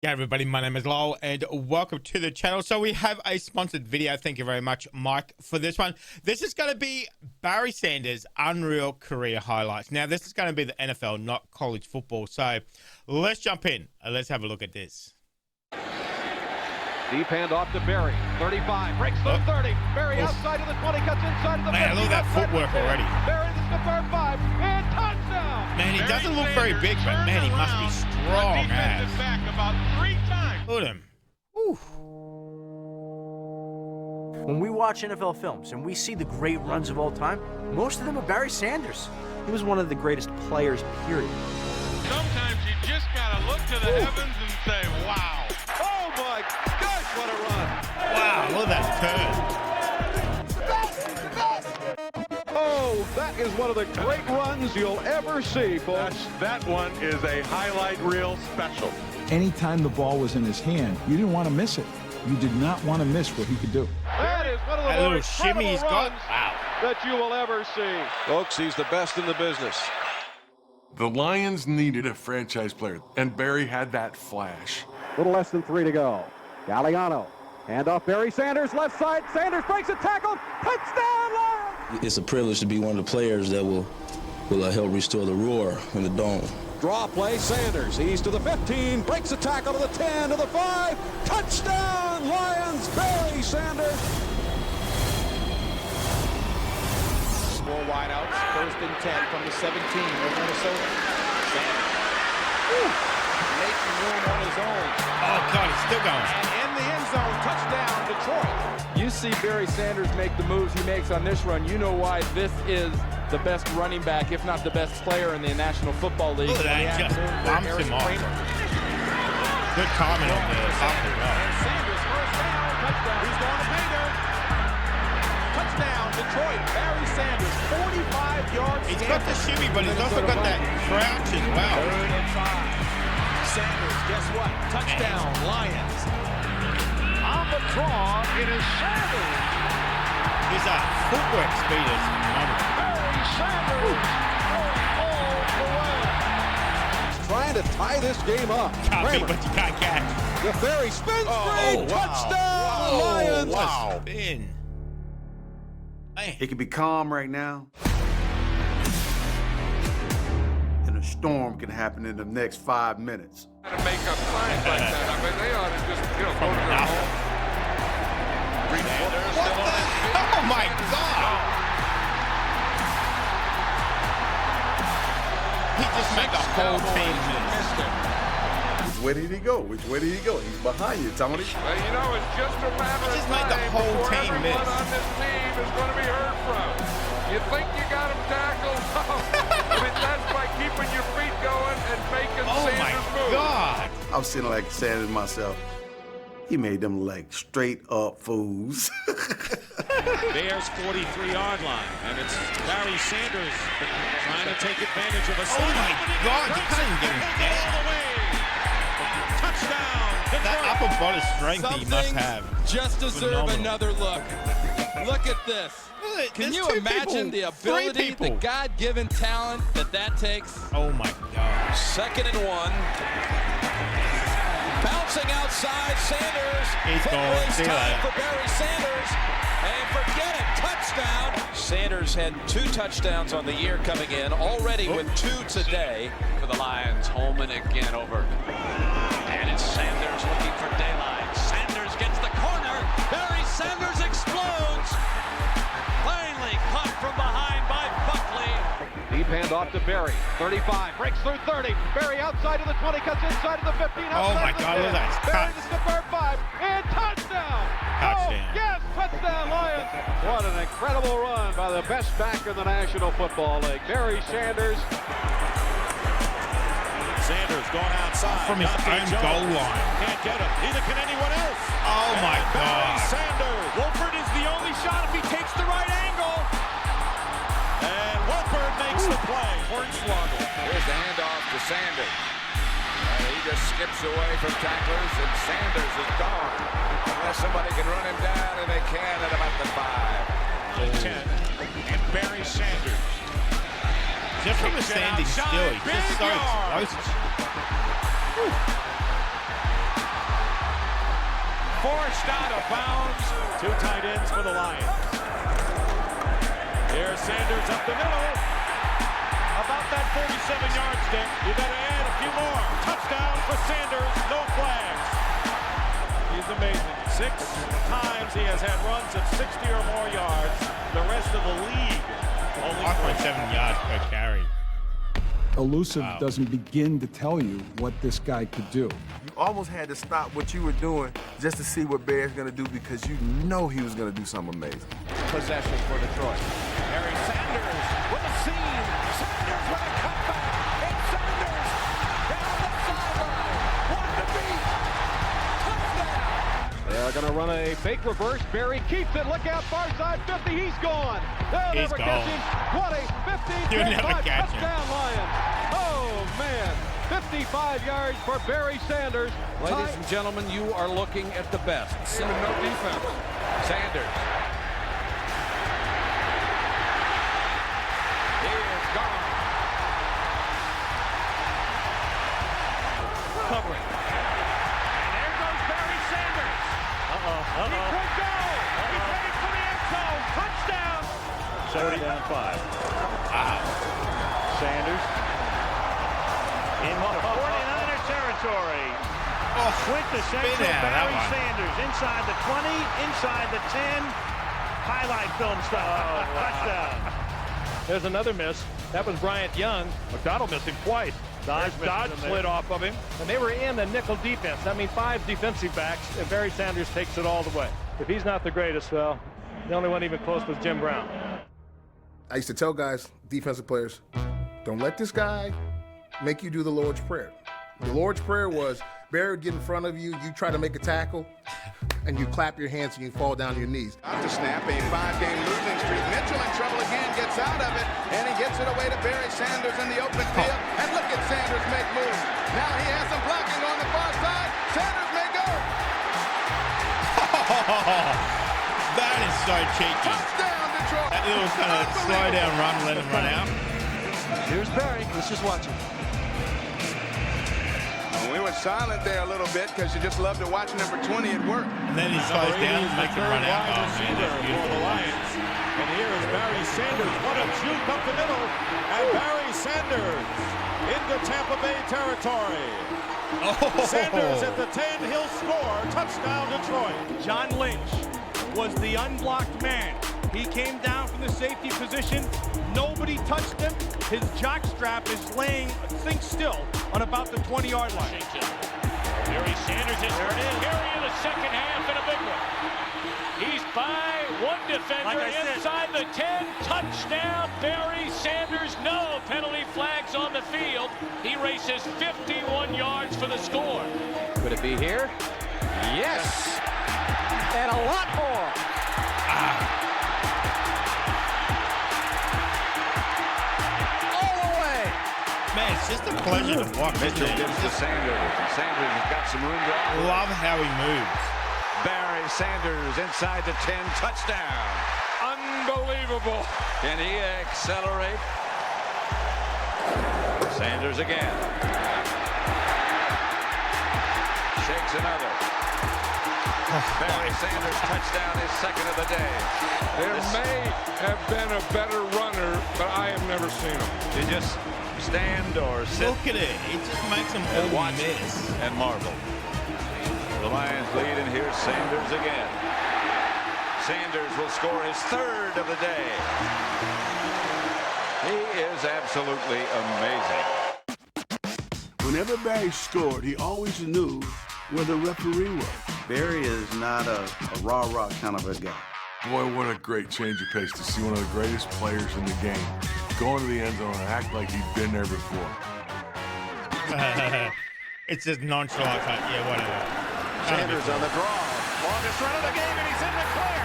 Yeah, everybody, my name is Lowell and welcome to the channel. So we have a sponsored video. Thank you very much, Mike, for this one. This is going to be Barry Sanders' unreal career highlights. Now, this is going to be the NFL, not college football. So let's jump in and let's have a look at this. Deep hand off to Barry. 35, breaks through 30. Barry outside of the 20, cuts inside of the 50. Man, look at that footwork already. Barry to the 5, and touchdown. Man, he doesn't look very big, but man, he must be strong as. Back about 3 times. Look at him. Oof. When we watch NFL films and we see the great runs of all time, most of them are Barry Sanders. He was one of the greatest players, period. Sometimes you just gotta look to the heavens and say, wow. Oh my gosh, what a run. Wow, look at that turn. Oh, that is one of the great runs you'll ever see, folks. That one is a highlight reel special. Anytime the ball was in his hand, you didn't want to miss it. You did not want to miss what he could do. That is one of the That more little shimmy he's got. runs Wow. that you will ever see. Folks, he's the best in the business. The Lions needed a franchise player, and Barry had that flash. Little less than 3 to go. Galliano, hand off Barry Sanders, left side. Sanders breaks a tackle. Touchdown, Lions! It's a privilege to be one of the players that will help restore the roar in the dome. Draw play, Sanders. He's to the 15, breaks a tackle to the 10, to the 5. Touchdown, Lions! Barry Sanders. 4 wideouts, 1st and 10 from the 17 of Minnesota. Sanders. Making room on his own. Oh, God, he's still going. In the end zone, touchdown, Detroit. You see Barry Sanders make the moves he makes on this run, you know why this is the best running back, if not the best player in the National Football League. Look at that, he just bumps him off. Good timing on the top as well. And Sanders, first down, touchdown. He's going to pay there. Touchdown, Detroit. Barry Sanders, 45 yards. He's got the shimmy, but he's also got that crouch as well. 3rd and 5. Sanders, guess what? Touchdown, Lions. On the draw, it is Sanders. His footwork speed is phenomenal. Barry Sanders all the way. He's trying to tie this game up. Can't beat what you can't catch. The Barry spins free. Wow. Touchdown, Lions. Wow. Spin. Man. It could be calm right now, and a storm can happen in the next 5 minutes. To make up signs like that, I mean, they ought to just, go to their home. Oh, my God. He just made the whole team miss. Which way did he go? Which way did he go? He's behind you, Tony. Well, you know, it's just a matter He of just made the time whole before team everyone miss. on this team is going to be heard from. You think you got him tackled? I mean, that's by keeping your feet going and making Oh, my Sanders move. God. I was sitting like Sanders myself. He made them like straight up fools. Bears 43-yard line, and it's Barry Sanders trying to take advantage of a Oh, my God. You can't even get him down. Touchdown, That upper body strength he must have. Just deserve Phenomenal. another look. Look at this. Can There's you 2 imagine people, the 3 ability, the people. God-given talent that takes? Oh, my God. 2nd and 1. Bouncing outside, Sanders. He's going. Football's See you time later. for Barry Sanders. And forget it, touchdown. Sanders had 2 touchdowns on the year coming in, already with 2 today. For the Lions, Holman again over. And it's Sanders looking for daylight. Sanders gets the corner. Barry Sanders explodes. Finally caught from behind by Buckley. Deep hand off to Barry. 35, breaks through 30. Barry outside of the 20, cuts inside of the 15. Oh, my outside the God, 10. look at that. Barry to the 5, and touchdown. Touchdown. Oh, yes, touchdown, Lions. What an incredible run by the best back in the National Football League, Barry Sanders. Sanders going outside. From his own goal line. Can't get him. Neither can anyone else. Oh, my Barry God. Sanders. Wolford is the only shot if he takes the right angle. And Wolford makes the play. Hornswoggle. Here's the handoff to Sanders. He just skips away from tacklers, and Sanders is gone. Unless somebody can run him down, and they can at about the 5. 10. And Barry Sanders. Just from a standing still, he's just so explosive. forced out of bounds. Two tight ends for the Lions. Here's Sanders up the middle. About that 47-yard stick. You better add a few more. Touchdown for Sanders. No flags. He's amazing. 6 times he has had runs of 60 or more yards. The rest of the league only 5.7 yards per carry. Elusive doesn't begin to tell you what this guy could do. You almost had to stop what you were doing just to see what Barry's going to do because you know he was going to do something amazing. possession for Detroit. Harry Sanders with a seam. Sanders with a cutback. It's Sanders down the sideline. One to beat. Touchdown. They are going to run a fake reverse. Barry keeps it. Look out, far side 50. He's gone. They'll never catch him. What a 15-5 touchdown, Lions. Oh, man. 55 yards for Barry Sanders. Ladies and gentlemen, you are looking at the best. No defense. Sanders. He is gone. Covering. And there goes Barry Sanders. He could go. He's headed for the end zone. Touchdown. 70 down 5. Wow. Sanders. In 49er territory. With the central Barry Sanders inside the 20, inside the 10. Highlight film stuff. Touchdown. There's another miss. That was Bryant Young. McDonald missed him twice. Dodge slid off of him. And they were in the nickel defense. That means 5 defensive backs, and Barry Sanders takes it all the way. If he's not the greatest, well, the only one even close was Jim Brown. I used to tell guys, defensive players, don't let this guy make you do the Lord's Prayer. The Lord's Prayer was Barry would get in front of you, you try to make a tackle, and you clap your hands and you fall down to your knees. After snap, a 5-game losing streak. Mitchell in trouble again, gets out of it, and he gets it away to Barry Sanders in the open field. And look at Sanders make moves. Now he has some blocking on the far side. Sanders may go. That is so cheeky. Touchdown, Detroit. That little kind of slow down run, let him run out. Here's Barry. Let's just watch him. We were silent there a little bit because you just love to watch number 20 at work. And then he slows down and makes him run out. Oh, man, for the Lions. And here is Barry Sanders. What a juke up the middle. And Barry Sanders into Tampa Bay territory. Sanders at the 10. He'll score. Touchdown, Detroit. John Lynch was the unblocked man. He came down from the safety position. Nobody touched him. His jock strap is laying think still on about the 20-yard line. Barry Sanders is carry in the second half and a big one. He's by one defender inside the 10. Touchdown, Barry Sanders. No penalty flags on the field. He races 51 yards for the score. Could it be here? Yes. And a lot more. Man, it's just a pleasure to watch. Mitchell gives to Sanders. Sanders has got some room to love how he moves. Barry Sanders inside the 10. Touchdown. Unbelievable. Can he accelerate? Sanders again. Shakes another. Barry Sanders touchdown, his second of the day. There may have been a better runner, but I have never seen him. You just stand or sit. Look at it. It just makes him and all watch miss. and marvel. The Lions lead, and here's Sanders again. Sanders will score his third of the day. He is absolutely amazing. Whenever Barry scored, he always knew where the referee was. Barry is not a rah-rah kind of a guy. Boy, what a great change of pace to see one of the greatest players in the game go into the end zone and act like he'd been there before. It's just nonchalant. Yeah, whatever. Sanders on the draw. Longest run of the game, and he's in the clear.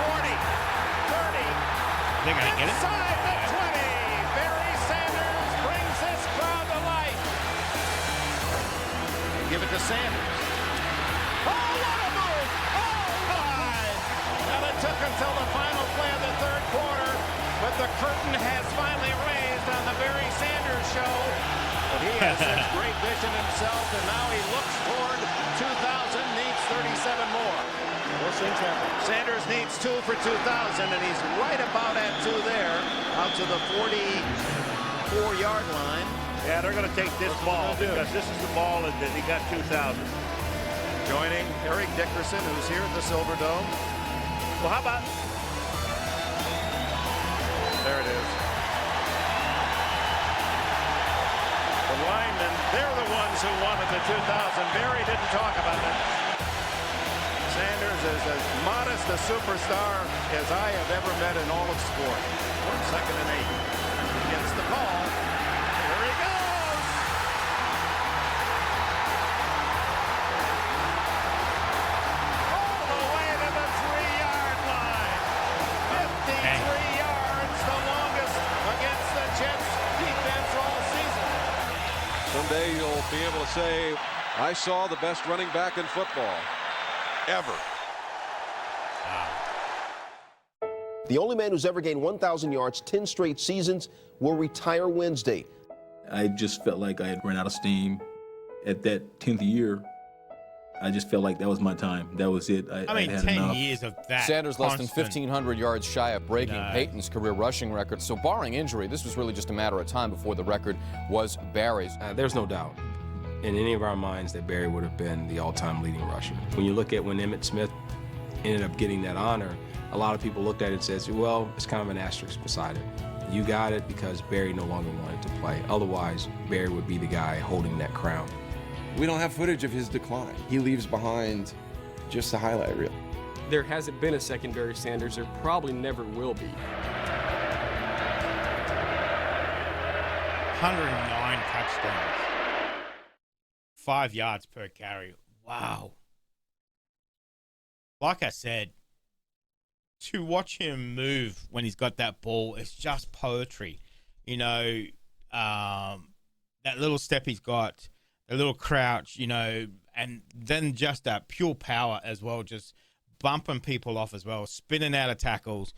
40, 30. They're going to get it. Inside the 20. Barry Sanders brings this crowd to life. Give it to Sanders. Oh, what a move! Oh, my! Now it took until the final play of the third quarter, but the curtain has finally raised on the Barry Sanders show. But he has such great vision himself, and now he looks toward 2,000, needs 37 more. things happen. Sanders needs 2 for 2,000, and he's right about at 2 there, out to the 44-yard line. Yeah, they're going to take this ball because this is the ball that he got 2,000. Joining Eric Dickerson, who's here at the Silverdome. Well, how about... There it is. The linemen, they're the ones who wanted the 2,000. Barry didn't talk about it. Sanders is as modest a superstar as I have ever met in all of sport. 2nd and 8. He gets the call. Here he goes. All the way to the 3-yard line. 53 yards, the longest against the Jets defense all season. Someday you'll be able to say, I saw the best running back in football ever. The only man who's ever gained 1,000 yards 10 straight seasons will retire Wednesday. I just felt like I had run out of steam at that 10th year. I just felt like that was my time. That was it. I mean, 10 years of that. Sanders less than constant. 1,500 yards shy of breaking Peyton's career rushing record. So barring injury, this was really just a matter of time before the record was Barry's. There's no doubt in any of our minds that Barry would have been the all-time leading rusher. When you look at when Emmitt Smith ended up getting that honor, a lot of people looked at it and said, well, it's kind of an asterisk beside it. You got it because Barry no longer wanted to play. Otherwise, Barry would be the guy holding that crown. We don't have footage of his decline. He leaves behind just a highlight reel. There hasn't been a second Barry Sanders. There probably never will be. 109 touchdowns. 5 yards per carry. Wow. Like I said, to watch him move when he's got that ball, it's just poetry. You know, that little step he's got, a little crouch, you know, and then just that pure power as well, just bumping people off as well, spinning out of tackles.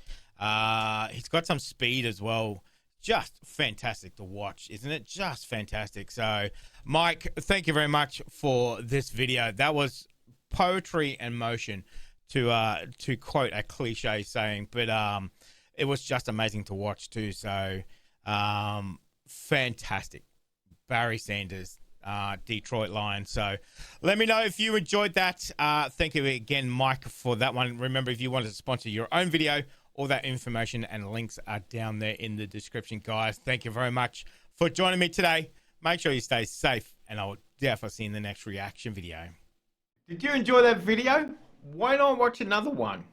He's got some speed as well. Just fantastic to watch, isn't it? Just fantastic. So, Mike, thank you very much for this video. That was poetry and motion, to quote a cliche saying, but it was just amazing to watch too. So fantastic. Barry Sanders, Detroit Lions. So let me know if you enjoyed that. Thank you again, Mike, for that one. Remember, if you want to sponsor your own video, all that information and links are down there in the description, guys. Thank you very much for joining me today. Make sure you stay safe, and I'll definitely see you in the next reaction video. Did you enjoy that video? Why not watch another one?